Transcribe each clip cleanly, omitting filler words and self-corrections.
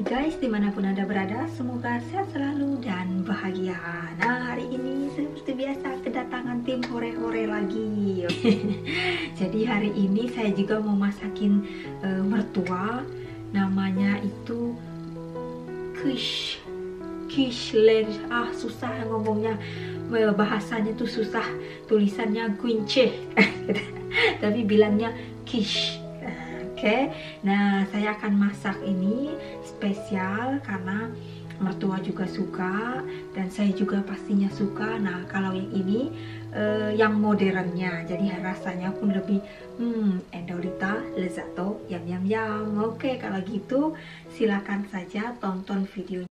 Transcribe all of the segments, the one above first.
guys, dimanapun Anda berada, semoga sehat selalu dan bahagia. Nah, hari ini seperti biasa kedatangan tim hore-hore lagi. Jadi hari ini saya juga mau masakin mertua. Namanya itu Quiche Lorraine. Susah ngomongnya, bahasanya tuh susah, tulisannya Quiche tapi bilangnya Quiche. Oke, nah saya akan masak ini spesial karena mertua juga suka dan saya juga pastinya suka. Nah, kalau yang ini yang modernnya, jadi rasanya pun lebih endolita, lezato, yam. Oke, kalau gitu silakan saja tonton videonya.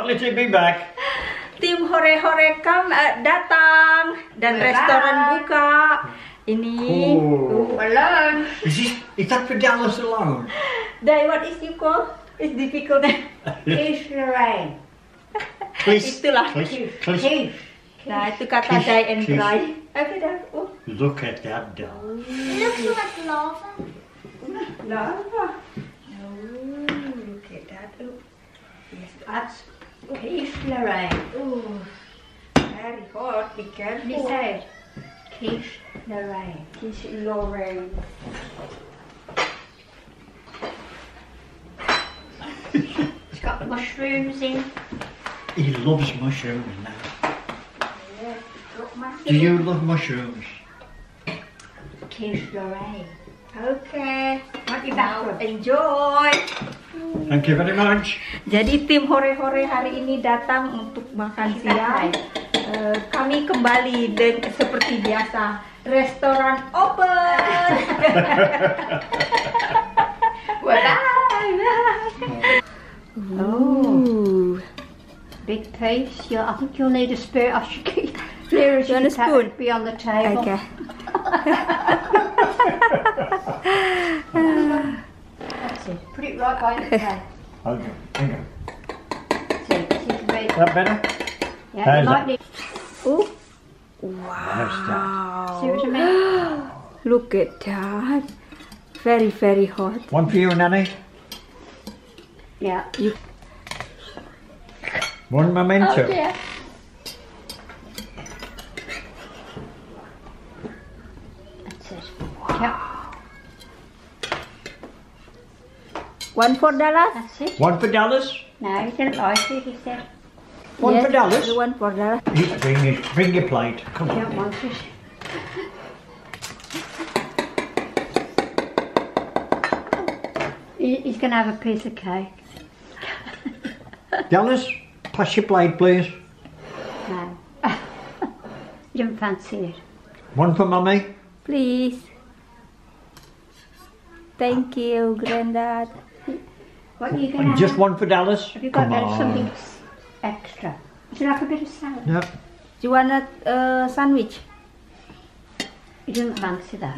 letting me back. Tim hore-hore datang dan restoran buka. Ini alone. Is that for Dallas alone? Dai, what is you call? It's difficult. Quiche Lorraine. Itulah. Quiche. Nah, itu kata die and cry. Oke dah. Look at that doll. It looks like lava. Lava. Look at that. Yes, That's Quiche Lorraine. very hot. Be careful. You say it. Quiche Lorraine. Quiche Lorraine. It's got mushrooms in. He loves mushrooms now. Yeah. Do you love mushrooms? Quiche Lorraine. Okay. What you Now back with? enjoy. Thank you very much. Jadi tim hore-hore hari ini datang untuk makan siang. Kami kembali seperti biasa. Restoran open. Bye. Oh. Big piece. I think you'll need a spoon. I should keep clear as You want a spoon? Be on the table. Okay. That's it. Put it right by the table. Okay, hang on. See, you can read. Is that better? Yeah, How's you might that? need. Oh. How's that? See what I mean? Look at that. Very, very hot. One for you, Nanny. Yeah. One memento. Oh dear. That's it. Yeah, One for Dallas? that's it. One for Dallas. No, he didn't like it, he said. One for Dallas. One for Dallas. Bring your plate. Come He don't on. want it. He's going to have a piece of cake. Dallas, pass your plate, please. No. You don't fancy it. One for Mummy. Please. Thank you, Granddad. What are you going to And have? just one for Dallas. Have you got Come on. something extra? Would you like a bit of salad? No. Do you want a sandwich? You didn't fancy that.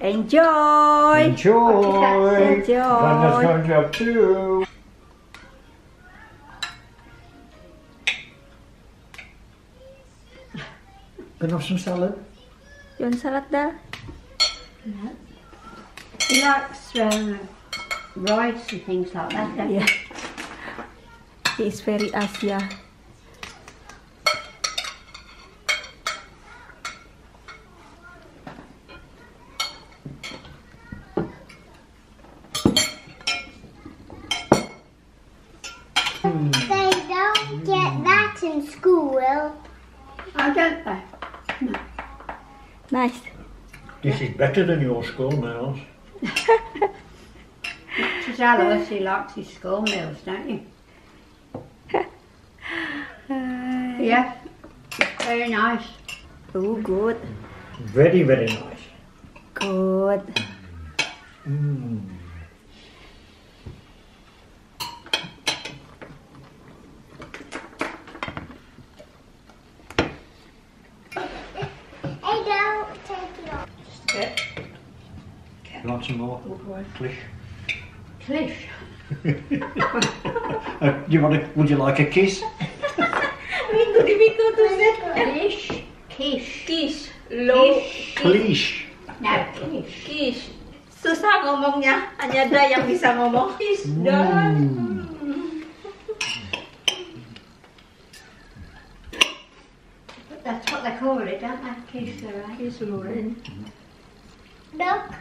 Enjoy. Enjoy. Enjoy. Granddad's going to have two. Can I have some salad? You want salad, Dal? No. He likes rice and things like that, don't Yeah. He's very Asia. They don't get that in school. Oh, don't they? Nice. This is better than your school meals. To tell us he likes his school meals, don't you? Yeah. Very nice. Oh, good. Very, very nice. Good. Mm. Hey, don't take it off. Just a bit. You want some more? Clish. Clish. Would you like a kiss? Difficult to say. Clish. Quiche. Quiche. Clish. No, quiche. Quiche. Susah ngomongnya. Hanya Da yang bisa ngomong. Quiche. That's what they call it, don't they? Quiche Lorraine. Quiche Lorraine. Look.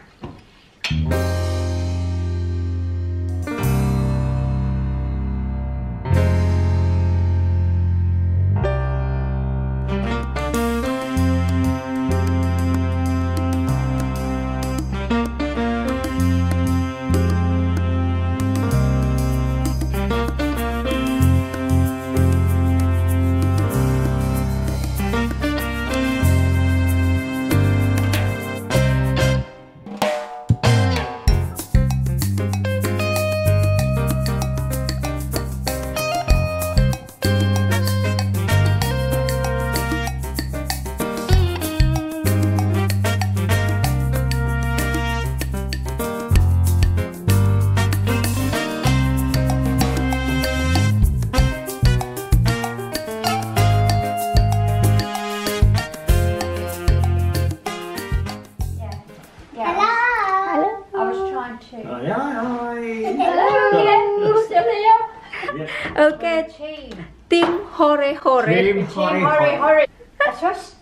Okay, tim hore-hore. Team hore-hore. That's us.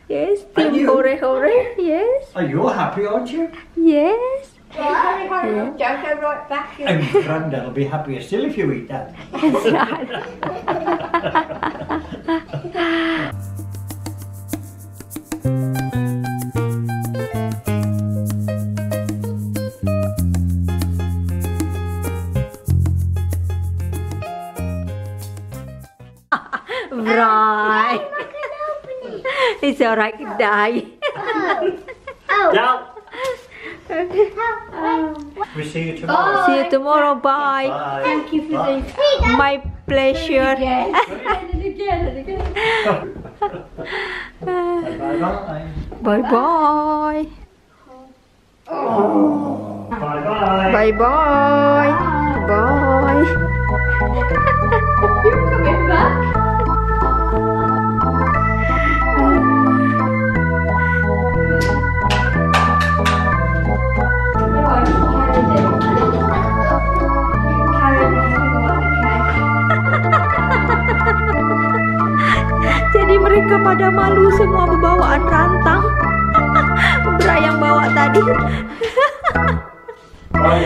Yes, Are tim you? hore-hore. Yes, Oh, you're happy, aren't you? yes. Hurry, hurry. Don't go right back. And Grandad will be happier still if you eat that. That's right. Right. It's alright, die. Oh. Now, Oh. we see you tomorrow. See you tomorrow. Bye. Bye. Thank you for Bye. the My pleasure. again. And again and again. Bye-bye. Bye-bye. Bye-bye. Bye-bye. Bye. You're coming back. Jadi mereka pada malu semua berbawaan rantang. Bra yang bawa tadi. Bye.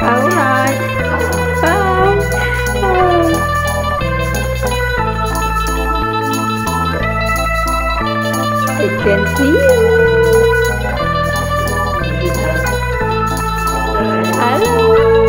Alright. Bye. I can see you. Hello.